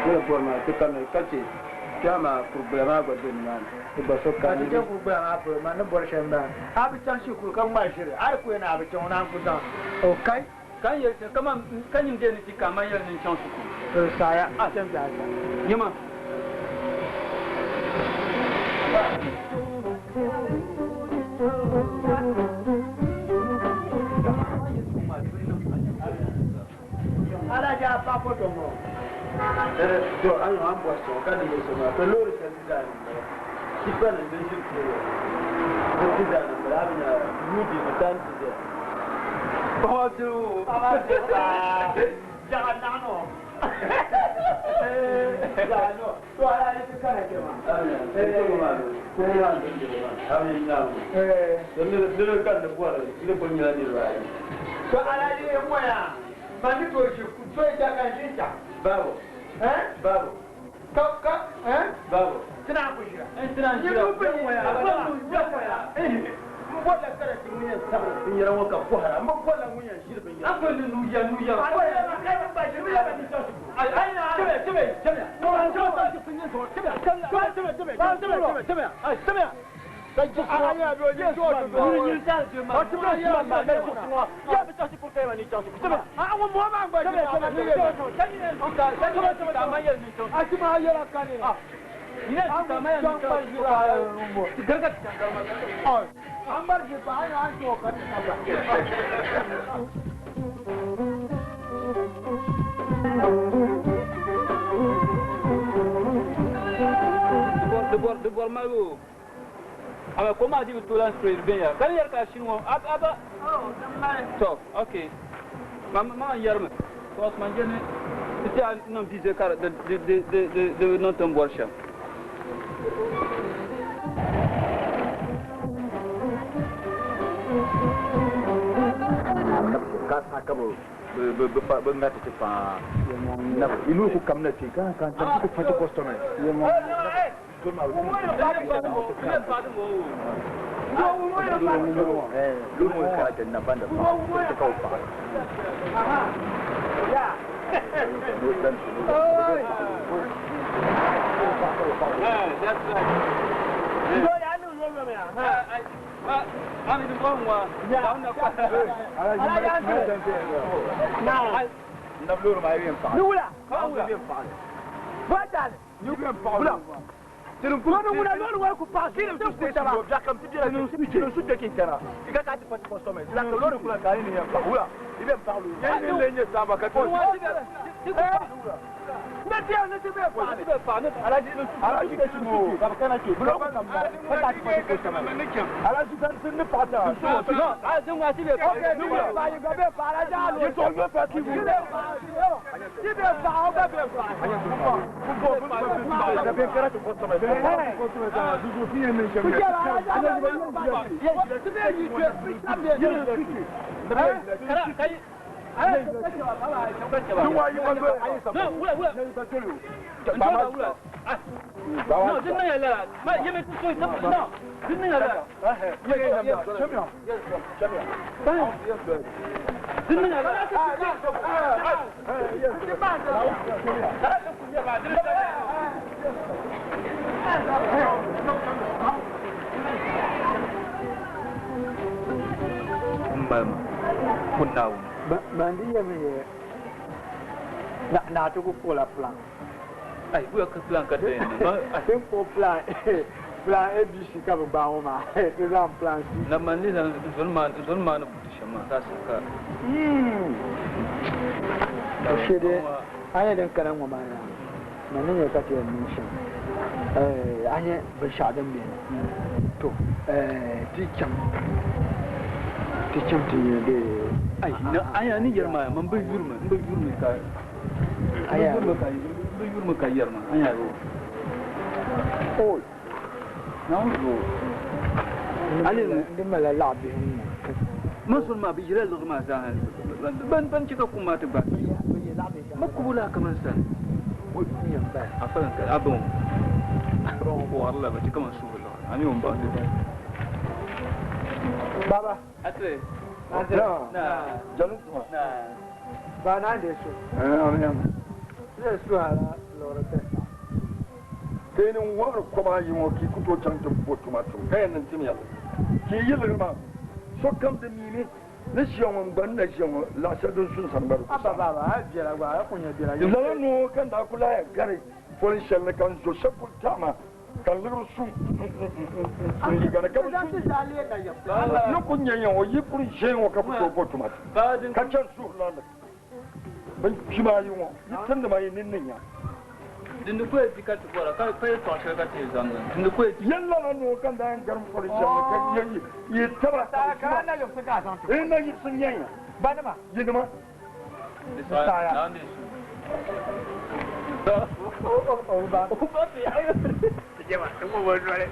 Io poi ma tu canne cacci. Chiama problema godin baso kan je ku gba ma pro ma no bor shemba abi tan shi ku kan ma shire ar ku na abi tan na ku dan o kai kan yel kama kan yin de ni kama yel ni chance ku saya a tan da yima ala ja pa ko to mo do ayo an bosso kan ni so ma per loro se da si fanno in benci che da na bina nudi tanti de Odu jangan nano jangan tu ala ni kan ke ma itu ma ko ya ni ma ami na dulu kan da buara ile punya ni rai to ala ni mo ya mani to shi ku to ya kan jinta babo babo ka babo tana ku shira tana ni ku bin mo ya ba mu ya ko ya wala kare ti mun ya sabu bin yaran waka ko hara amma ko la mun ya shi bin yaran akwai nuya ko ya kai ba shi ya ba ni to shi ai na tebe ko an so ta shi bin so tebe sai ji ala ya do je so do ni ta je ma to ya ma da ku ya bi ta shi ko kai ba ni to shi tebe a wa mo ma ba tebe o ka tebe ta ma ya ni to a ti ma ya la ka ni ina ta ma ya ni to garga ta ma Ambar je pa ya to ka de bor mago ama como digo tu lan spray bem ya kan yar ka shinwo aba to okay mama yarma to osman jene tia non dize kar de non ton borsha ka saka ba ngata ci fa na ilu ku kamna ci kan tan ku fati customer ye mo ko ma lu mo ka tan na banda fa ko ka fa ya that's right Ami di bawah, tahu nak apa? Nah, nak lur mai bien fa. Nula, kau bien fa. Batal, ni bien fa. Tirum ku no muna lor wa ku pa sire tu ku taba. Ja kam ti dira no su de ki kana. Ika ka ti fa ko so me. La ko lor ku la ka ni ya fa. Ula, bien fa lu. Ya ni le ni sa ba ka to. Na dia na ti be fa, ala ji ke mo. Ka kana ki. Bro ka kam. Ka ti fa ko so me. Ala ji kan sun ni pa ta. No, ah jom ngasi be. Okay, ni ba you go be fa la ja lo. Ye so yo fa ki bu. Ti be fa, o be fa. Da bien kara to ko so me. Du fi ni je me. Bandiya me na to ko la plan. Ai, buya ka plan ka dai. Atem po plan. Plan ABC ka ba o ma. Te ram plan C. Na mandi na zulma na putisha ma ta saka. Shede anya dan karan wa ma na. Nan ne ka ce mun shi. Anya ban sha dan me. To tikam ti de ai na aya ni yarma man bai yurma ka aya bai yurma ka yarma aya ro oh na ro ali de mala la bi masul ma bi jira lo ma sa ban cika kuma ta ba makubula kaman san wani yan ba afalan ka abun ro ko Allah ba cika man su ani on ba baba atre janu ba na de so amen ne so ala Kenin war kuma yi mo ki kuto can tun botu ma tun kayan nan tim ya ki yi lirma so kam da mimi na shiyon ban na shiyon la sadun sun san bar aba baba ha jira ba ya kunya jira yi la no kan da kula ya gare fon shelle kan so shakul tama kan liru sun yi gana kan sun no kunya yan o yi kuri shen o ka kuto botu ma ka can su la ban kima yi mo yi tan da mai ninnin ya din ko e dikat bora ka fa to ka te zangan din ko e yalla na no kan da garam ko ri jalla ka yi taba ta ka na yo suka san to na yi sun yanya bana ma yi ma saya na ne o ba ya je ma ko bo dole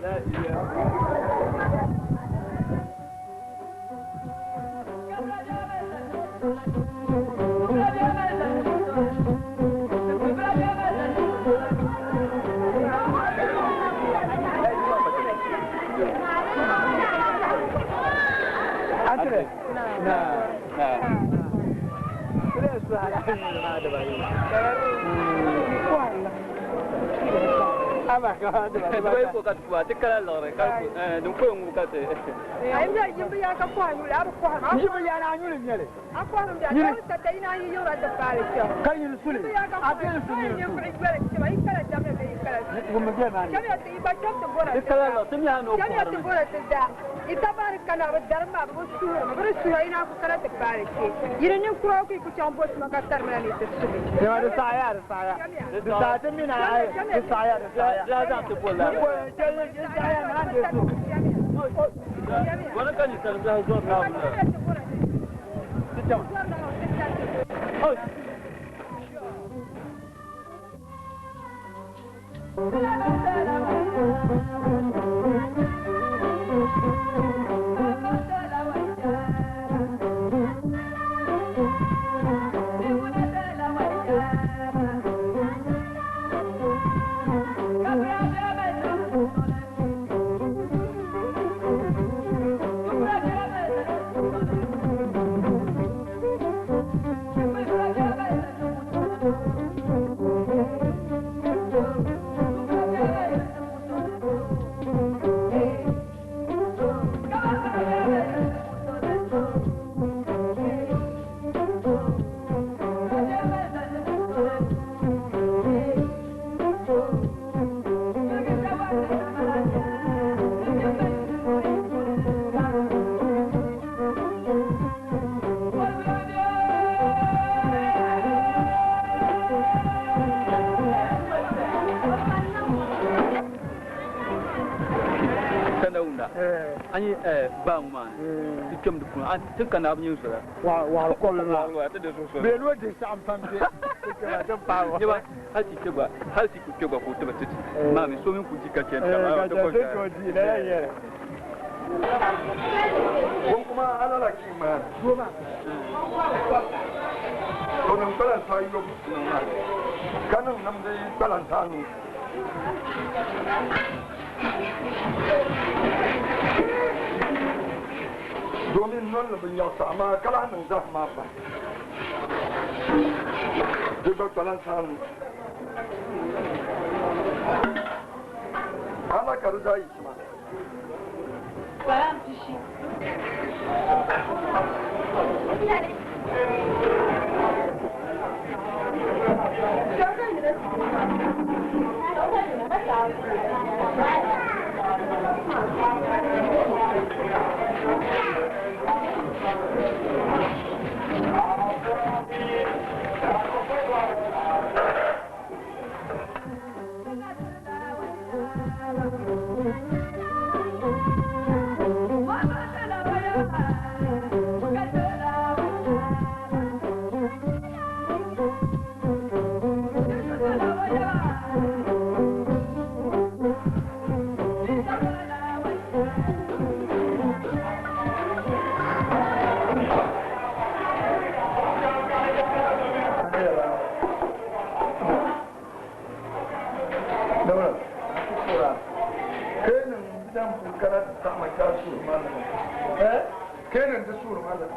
la ilaha Bai ko ka tuwa tikala lore ka dun ko ngu ka te ai ya yimbi ya ka kwa nyule ar kwa ma yimbi ya na nyule nyele akwa rum da ta ta ina yi yura da pare ce kan yi sule a te sule ne ku igwele ce mai kala da me kala ko mu je ma ni kala ta iba ta ta bora tikala lo tum ya no ko kala ta bora ta da ita bar kana ba darma ba su ba su ina ku kala ta pare ce yire ne ku ku ci ambo su maka tar mena ne ta sule ne ma da saya da sa ta mina ai da saya la za ta bola ko je saya na da su wani kan yi sarza zo na mu oh ani ba mu ma tikem du kun an tin kana abun yusura wa ko la wa ta da so be lo de sam pam be tikem da pa wa ba hasi ke ba hasi ku ke ba ko ta titi ma mi so min ku jika ken ta ba ta ko di la ye ko kuma alala ki ma goma ko nan kala sai yo kanan nan dai kala tanu domin non la bin yauta amma kala nan za ma ba duk kalan san ana karza yi ma bayan tishi kenan da suru malam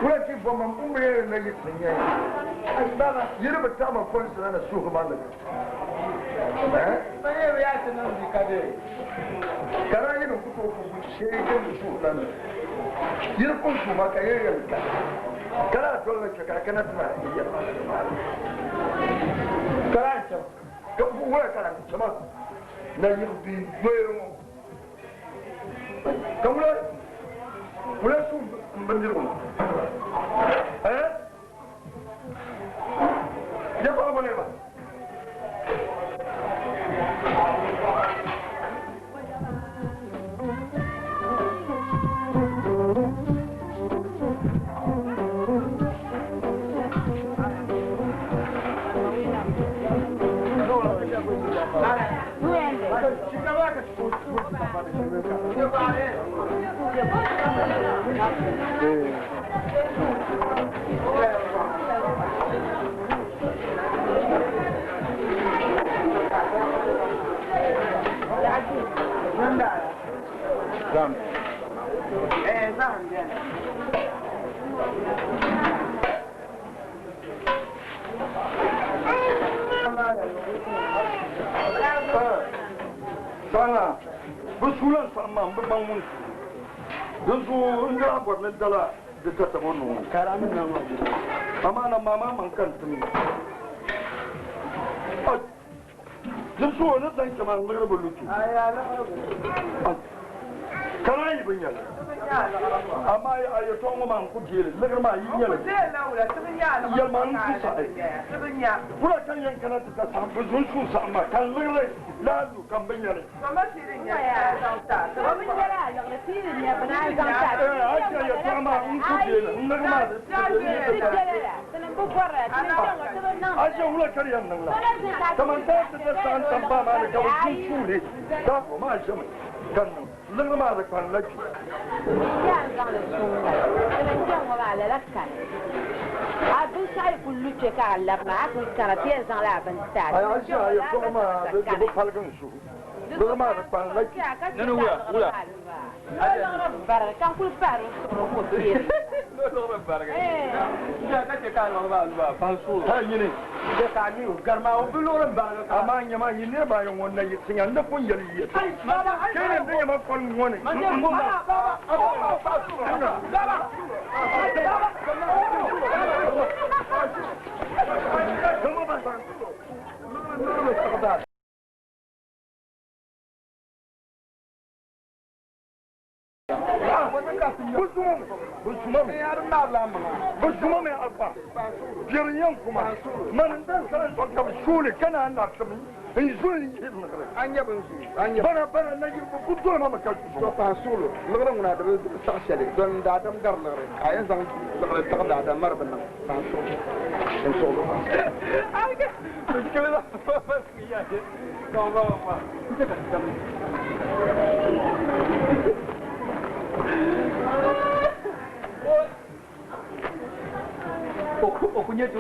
wala ki fo man umbe na yi tsinya baba yiri ba ta ma kon sana na su kuma nan ba ne ya ta nan di kade kana yi ku to ku she ga su nan yiri kun su ma ka yi ga kana dole ka kana tana iya kana ta ka ku wala kana sama na yi bi doyo kamula wala su bandiru ya ba bane ba sana busulan sama bangun yanzu in ga gwarnin dala da ta tabo nuna karamin nan amma na mama man kan tumi yanzu wani dan kama ngira buluki kana yi bin yalla amma ya ayo to man ku jere lagar ma yi yalla yalla man ku sai kula kan yan kana ta san buzun su sama kan lagar lalu kan bin yalla Mama sirin ya zauta. Mama yara la sirin ya bana zauta. aja ya to ma un ku jere lagar ma Sanan bu kwara, sanan nan. aja wala kar yan nan la kaman ta san tamba ma da buzun su ne da ma jama kan lagar ma da kan laki Ya zan da sunna. Sanan jan wala la lakkan. Abin sai kullu ce ka Allah ma ku karate zan la ban ta. ay aja ya to ma da falgan su lagar ma da kan laki nanu wula Bara kan kul bar ko tiye. no barga ya ka ce ka no ba fansu ha yini da ka ni garma o buloran ba amma nyama yine ba yon wannan yi tinga da kun yali yi kene da yama kon woni man je ko busuma mai alfa jiryan kuma man dan sanan to ka shule kana na tsami in zuri an yabin su an bana bana na yi ku to ma maka to fa sulu lagran muna da ta shale don da dam gar lagre ayan zan lagre ta da da marban nan fa sulu in sulu ai ga kele da fa ya ce ko ba ma okunyeti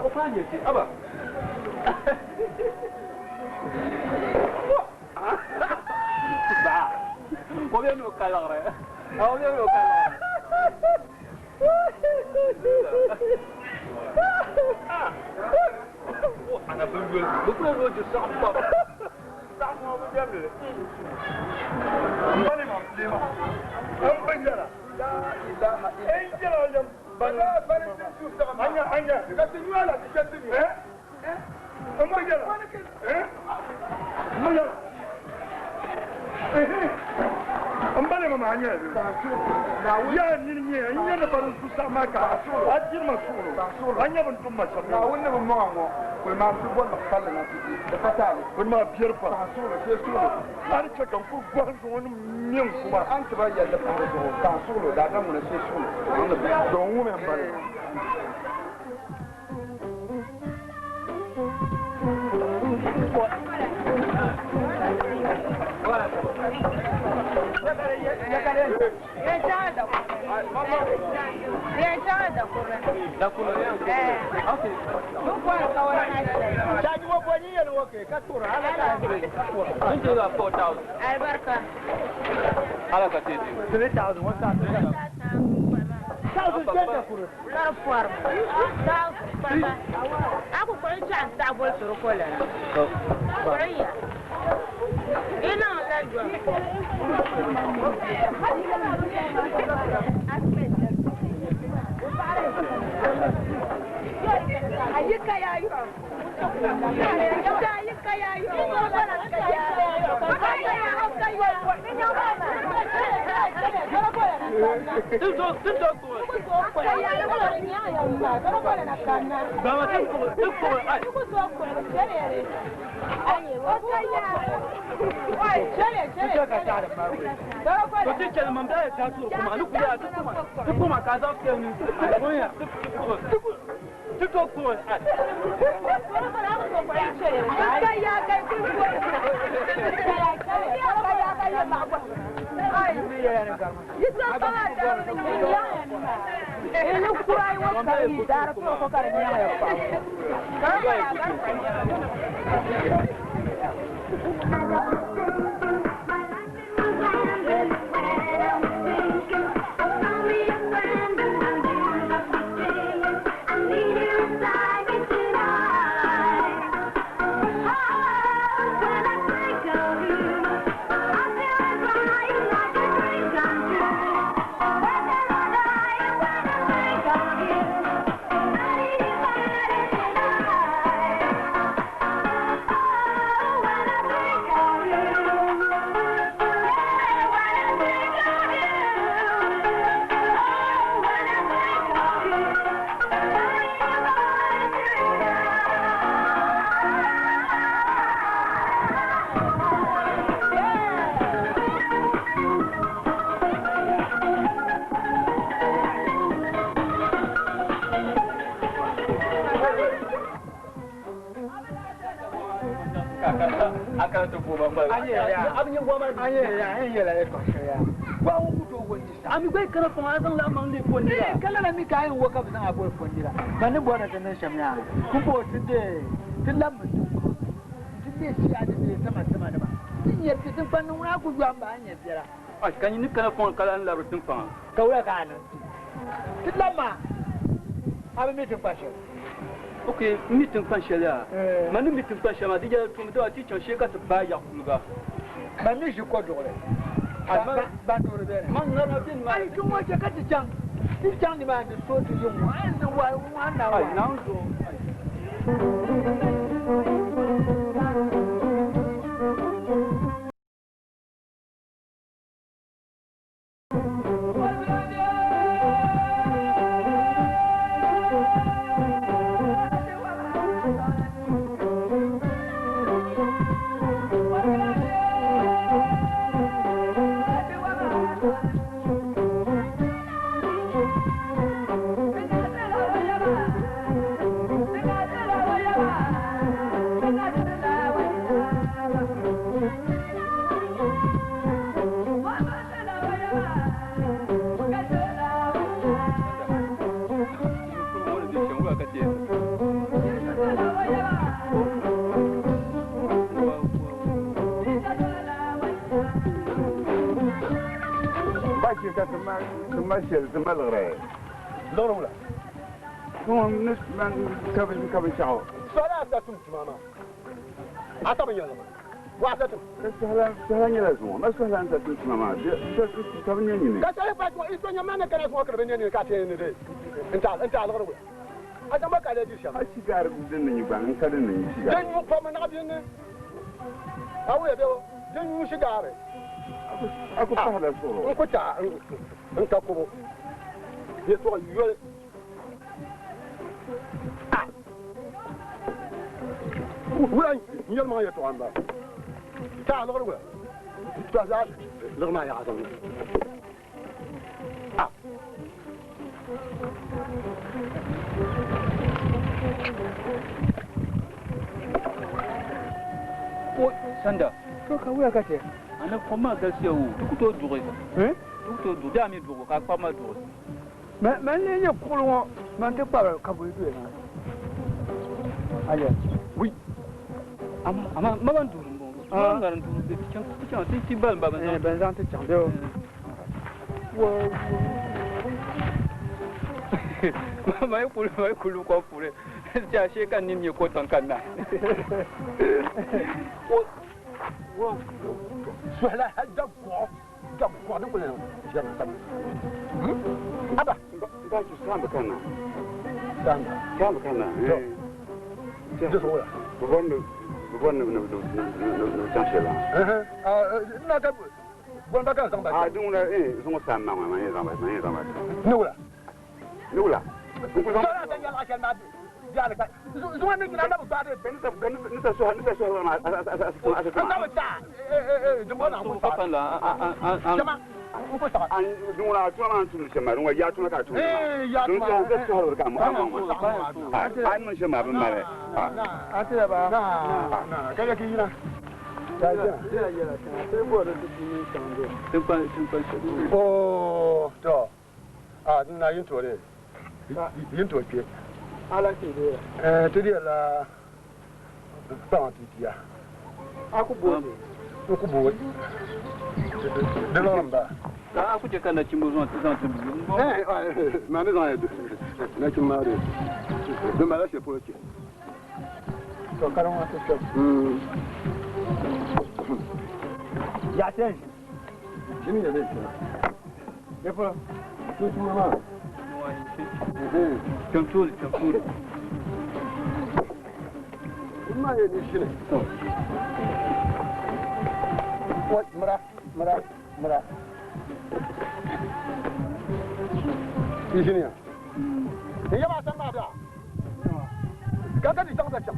okanyeti aba ba obye no kalare obye no kalare ana bulbul bu ko do sa bani ma lema an bangara la ilaha illa Allah hanya hanya katin wala katin an bangara mun an bane ma hanya ya ni anya da barin su sama ka ajir masuru hanya ban tun masa na wanda ban ma ngo ko ma su bon da kalla na da fata kun ma biyar fa sulu sai sulu har ce kan ku gwan wani min kuma an ta bayyana da fara ta sulu da dan mu sai sulu don mu men bare Albarka. Ala ka tete. 3,000 1,000. Salve tenta por. La forma. Aku ko chan ta bol suru ko la. Korea. Ina la jwa. Ayika ya yo. Ayika ya yo. Ami kwai kana fa azan la man le fondira kala na mi kayan waka bizan abol fondira kan bo na tan shamya ku bo tinde tilam tinde si ade ne sama da ba tin yar tin fan na ku juan ba anya bira ai kan ni kana fa kala la rutin fa ka wura ka nan tilam ma abi mi tin fashe okay mi tin fan shela manu mi tin fan shama dija tum do ati chon sheka to ba ya kulga ba mi shi ko dole ba dole be man na bin ma ai tun wace ka ti can ni ma da so ti yin wannan wannan ai nan zo تمثل تملغري ضرورة هو نسبة كبن شعور صلاة تم تماما عطبا يلا واحدة سهلا يلازمون ما سهلا أنت تسمع ما كبن ينيني كاتب بعد ما إنتوا ما نكنا اسمه كبن ينيني كاتين دي أنت على غربة هذا ما قاعد يدير شيء السيجار بدنا يبان كلنا يسيجار جن يقوم من عبيني أو يبيو جن يشجار أكو سهلا صورة أنت تا أنت كبو يسوع يقول وين يلا ما يتوان بقى تعال غربة تعال لغما يا عظم Sanda. To ka wuya kace. Ana kuma gaskiya wu duk to dure. Duk to dure ami dure ka kwa ma dure. Mais ne ye kulu man te pa ka bu du na. Aye. Oui. Ama maban dure mo. Ma ngaran dure de tikan ti bal ba ban. Ben zan te chan de. Wo mai kulu ko fure ja she kan nin ko ton kan na wo swala hadda ko ne ko ne ja ta aba ba ki samba kana samba kana je so la bon no chanchela na ka bon ba kan samba ah dun la so samba ma ne samba nula ko so la ta yalla kan ma jala ka zo ne kina da ba da ben nisa so ma na ta jumbo na ko fa la jama ko ta an dun la to man tun shema dun ya tun ka tun ya dun ka so har ka mu an mun shema ban mare a ta ba na kaga ki na oh to ah na yin to ne yin to ke ala ke de to dia la pa ti dia aku bo de lamba da aku je kana chimbo zon tizan ma ne zan na chimare de mala se pour que to karon wa to ya change jimi ne ne depo tu mama Control. Ma ye ni shine. What mara. Shine. Ni ya ba san ba da. Ga ni san da can.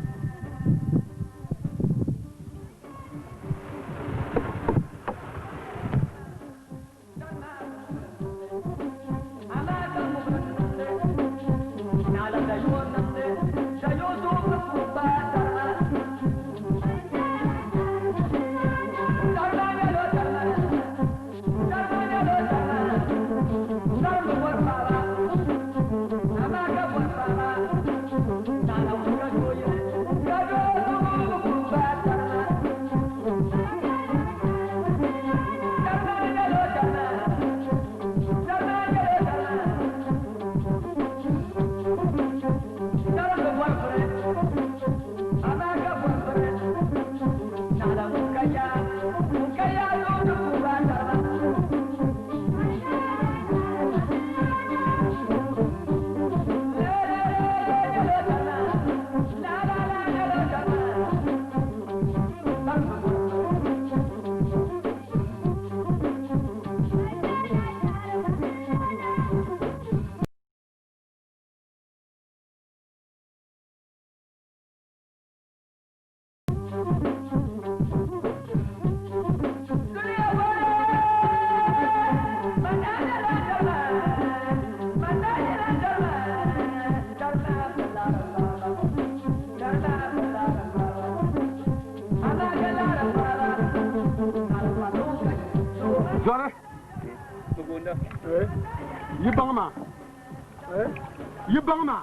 You bang ma?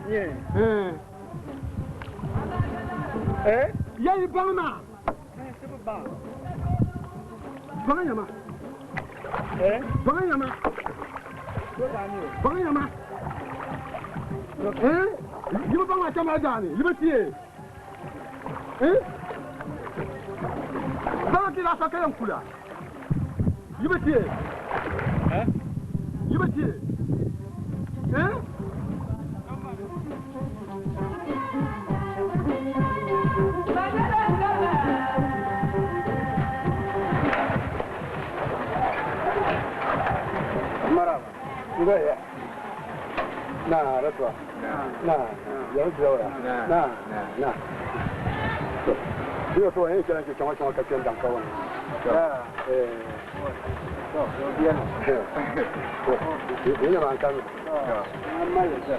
Yeah. Yeah, you bang ma? Bang ya ma? Bang ya ma? Bang ya ma? You bang ma chama gani? You be tie. Bang ti la sa kayam kula. You be tie. You be tie. Iya. Nah, that's right. Nah, yang jauh lah. Nah. Dia tu yang jalan ke cuma kacian jangkauan. Ya. Dia. Ini macam. Amal je.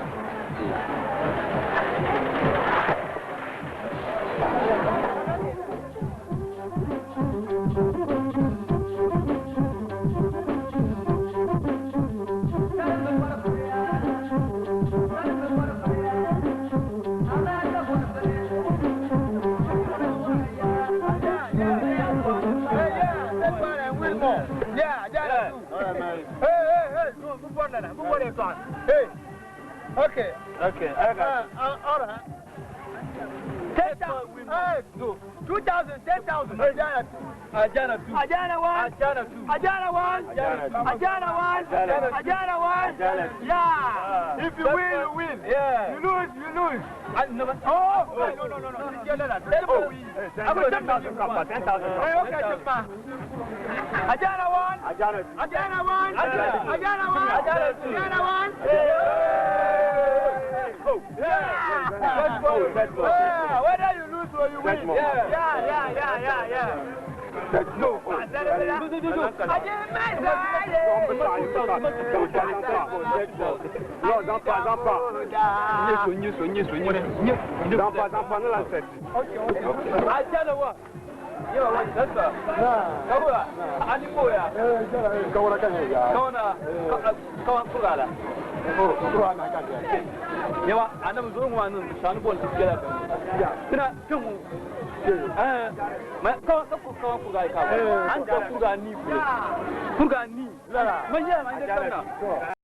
Hey. Okay. Okay. All right. 10,000. Hey, 2,000, 10,000. Ajana 2. Ajana 1. Ajana 2. Ajana 1. Ajana 1. Ajana 1. Yeah. If you win, you win. Yeah. You lose, you lose. No. No. I will 10,000. 10,000. Okay, Ajana 1. Ajana 1. Ajana 1. Ajana 1. Let's go. Whether you lose or you win. Yeah. Let's go. Non, j'en pas. Yawa annabi zo mu wannan shanu bon tikela kan kina kan mu ma ka ku ga ka an ka ku ga ni la ma ya ma da kana